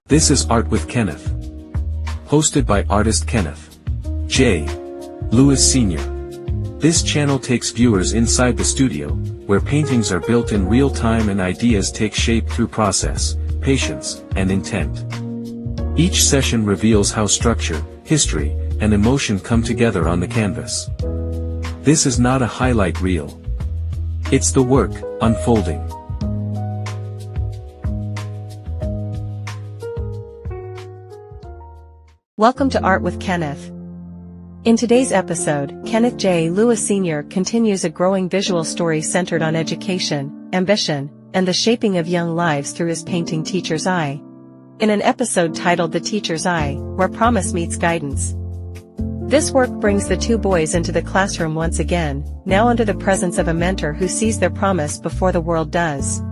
This is Art with Kenneth. Hosted by artist Kenneth J. Lewis Sr. This channel takes viewers inside the studio, where paintings are built in real time and ideas take shape through process, patience, and intent. Each session reveals how structure, history, and emotion come together on the canvas. This is not a highlight reel. It's the work, unfolding. Welcome to Art with Kenneth. In today's episode, Kenneth J. Lewis Sr. continues a growing visual story centered on education, ambition, and the shaping of young lives through his painting Teacher's Eye. In an episode titled The Teacher's Eye, where promise meets guidance. This work brings the two boys into the classroom once again, now under the presence of a mentor who sees their promise before the world does.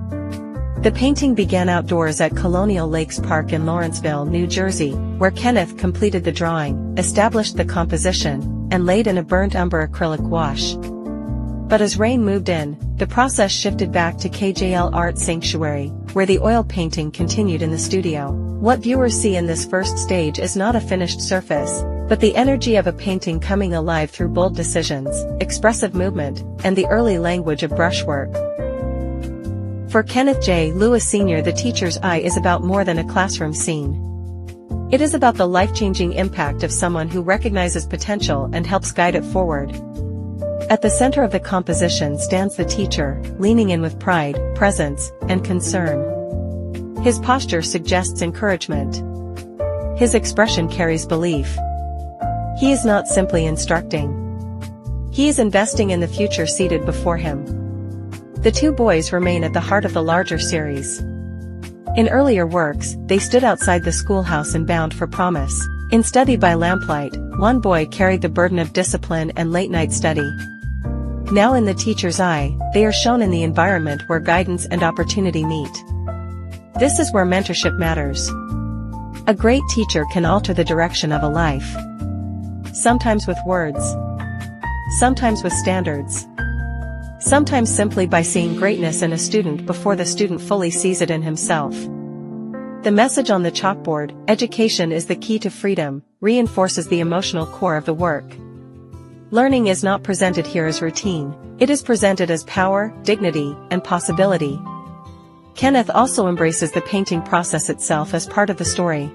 The painting began outdoors at Colonial Lakes Park in Lawrenceville, New Jersey, where Kenneth completed the drawing, established the composition, and laid in a burnt umber acrylic wash. But as rain moved in, the process shifted back to KJL Art Sanctuary, where the oil painting continued in the studio. What viewers see in this first stage is not a finished surface, but the energy of a painting coming alive through bold decisions, expressive movement, and the early language of brushwork. For Kenneth J. Lewis Sr., The Teacher's Eye is about more than a classroom scene. It is about the life-changing impact of someone who recognizes potential and helps guide it forward. At the center of the composition stands the teacher, leaning in with pride, presence, and concern. His posture suggests encouragement. His expression carries belief. He is not simply instructing. He is investing in the future seated before him. The two boys remain at the heart of the larger series. In earlier works, they stood outside the schoolhouse and bound for promise. In Study by Lamplight, one boy carried the burden of discipline and late-night study. Now in The Teacher's Eye, they are shown in the environment where guidance and opportunity meet. This is where mentorship matters. A great teacher can alter the direction of a life. Sometimes with words. Sometimes with standards. Sometimes simply by seeing greatness in a student before the student fully sees it in himself. The message on the chalkboard, "Education is the key to freedom," reinforces the emotional core of the work. Learning is not presented here as routine, it is presented as power, dignity, and possibility. Kenneth also embraces the painting process itself as part of the story.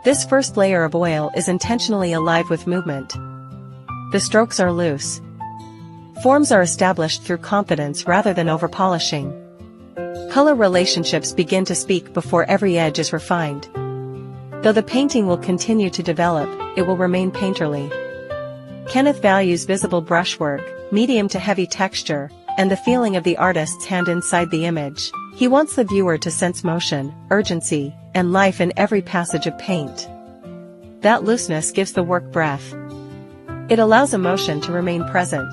This first layer of oil is intentionally alive with movement. The strokes are loose. Forms are established through confidence rather than over-polishing. Color relationships begin to speak before every edge is refined. Though the painting will continue to develop, it will remain painterly. Kenneth values visible brushwork, medium to heavy texture, and the feeling of the artist's hand inside the image. He wants the viewer to sense motion, urgency, and life in every passage of paint. That looseness gives the work breath. It allows emotion to remain present.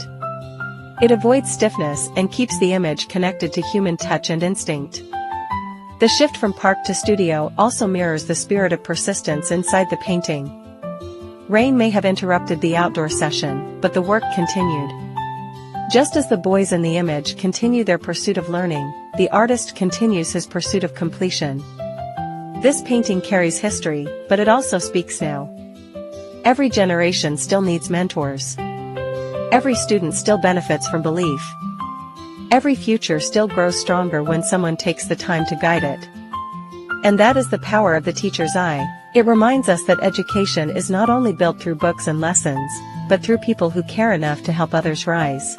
It avoids stiffness and keeps the image connected to human touch and instinct. The shift from park to studio also mirrors the spirit of persistence inside the painting. Rain may have interrupted the outdoor session, but the work continued. Just as the boys in the image continue their pursuit of learning, the artist continues his pursuit of completion. This painting carries history, but it also speaks now. Every generation still needs mentors. Every student still benefits from belief. Every future still grows stronger when someone takes the time to guide it. And that is the power of The Teacher's Eye. It reminds us that education is not only built through books and lessons, but through people who care enough to help others rise.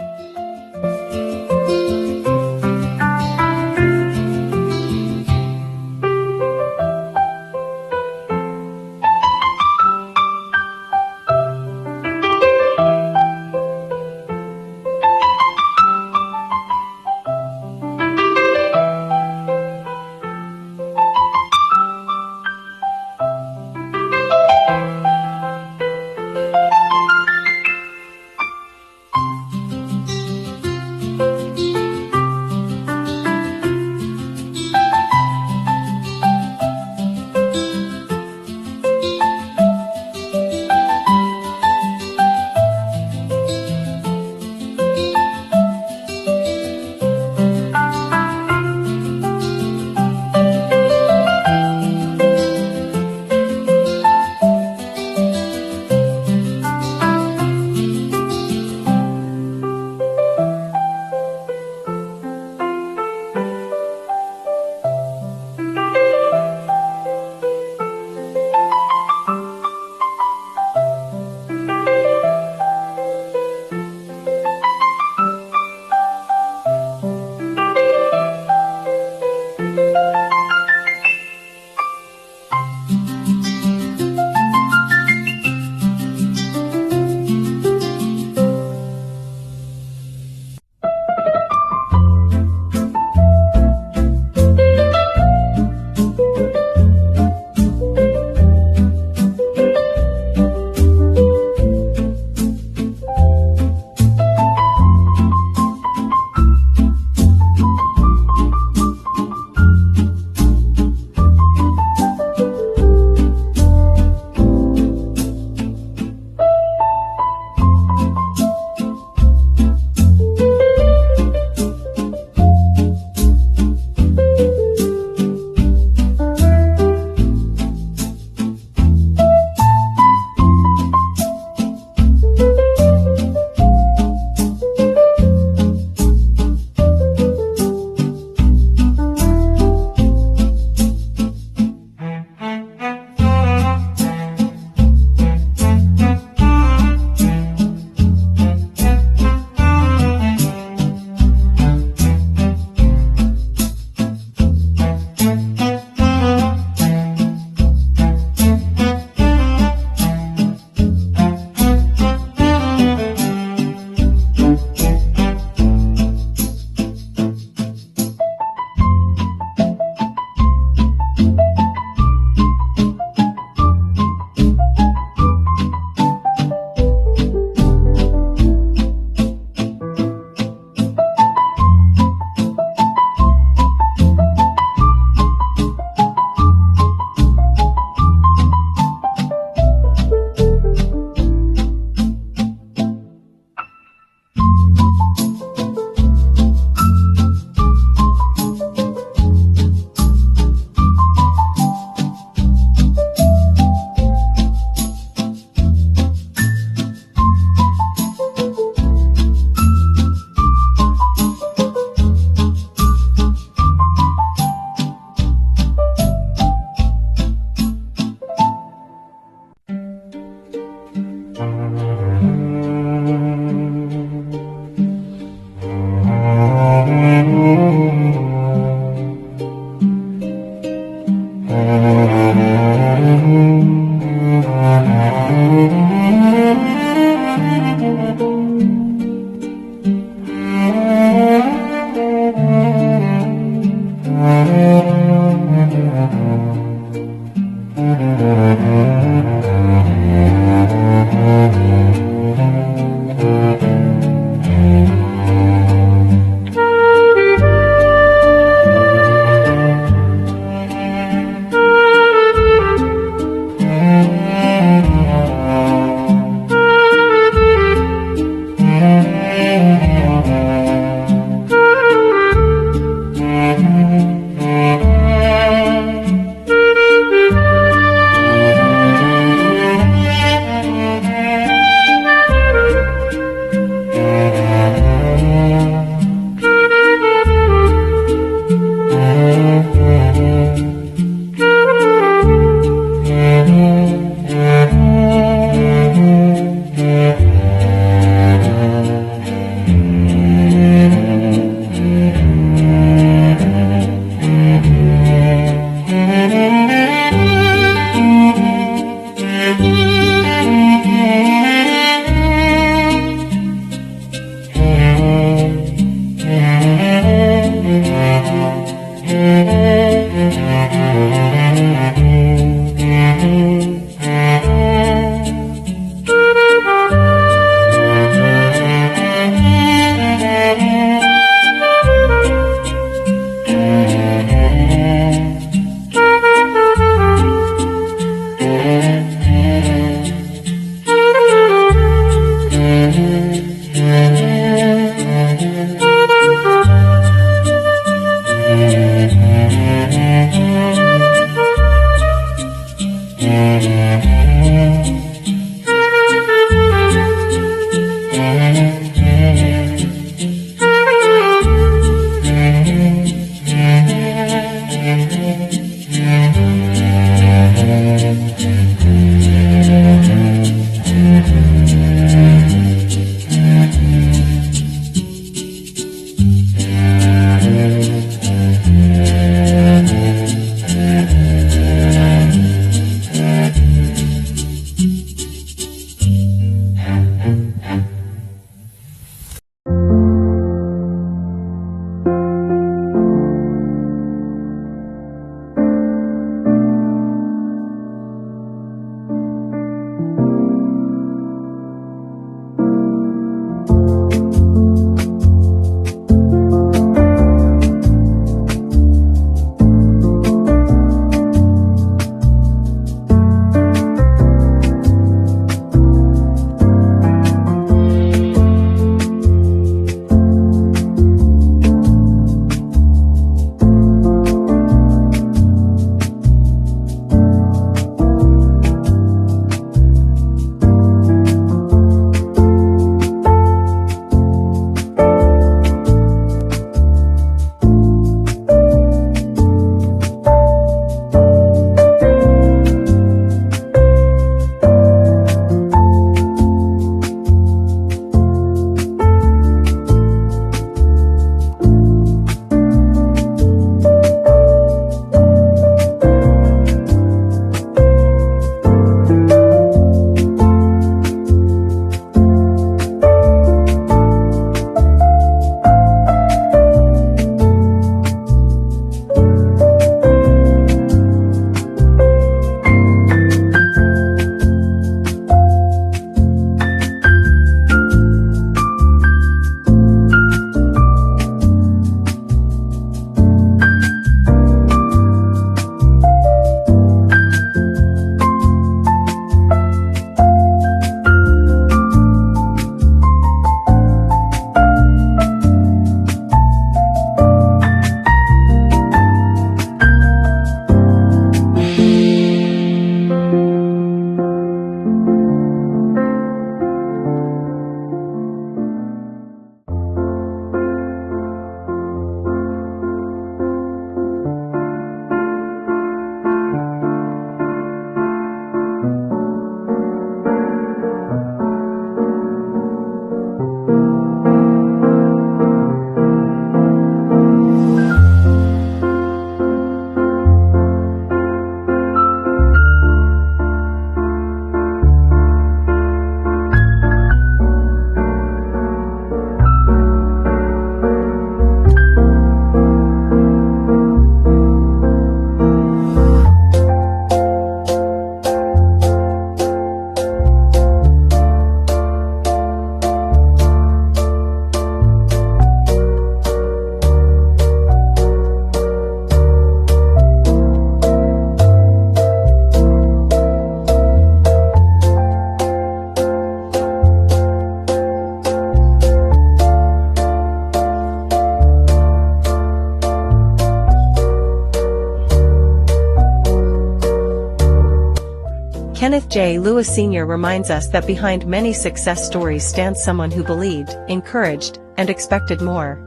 Kenneth J. Lewis Sr. reminds us that behind many success stories stands someone who believed, encouraged, and expected more.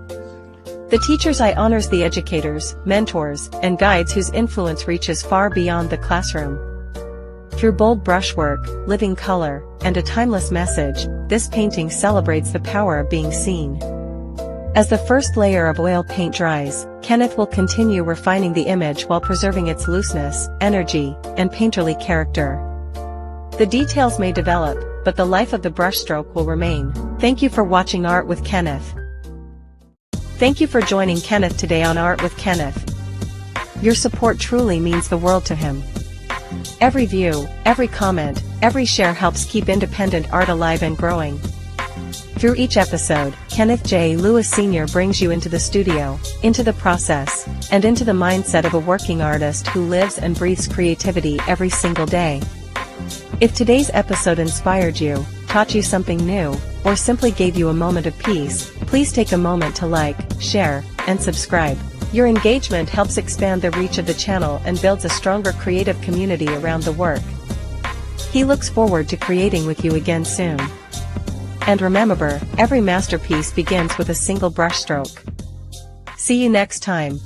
The teachers I honors the educators, mentors, and guides whose influence reaches far beyond the classroom. Through bold brushwork, living color, and a timeless message, this painting celebrates the power of being seen. As the first layer of oil paint dries, Kenneth will continue refining the image while preserving its looseness, energy, and painterly character. The details may develop, but the life of the brushstroke will remain. Thank you for watching Art with Kenneth. Thank you for joining Kenneth today on Art with Kenneth. Your support truly means the world to him. Every view, every comment, every share helps keep independent art alive and growing. Through each episode, Kenneth J. Lewis Sr. brings you into the studio, into the process, and into the mindset of a working artist who lives and breathes creativity every single day. If today's episode inspired you, taught you something new, or simply gave you a moment of peace, please take a moment to like, share, and subscribe. Your engagement helps expand the reach of the channel and builds a stronger creative community around the work. He looks forward to creating with you again soon. And remember, every masterpiece begins with a single brushstroke. See you next time.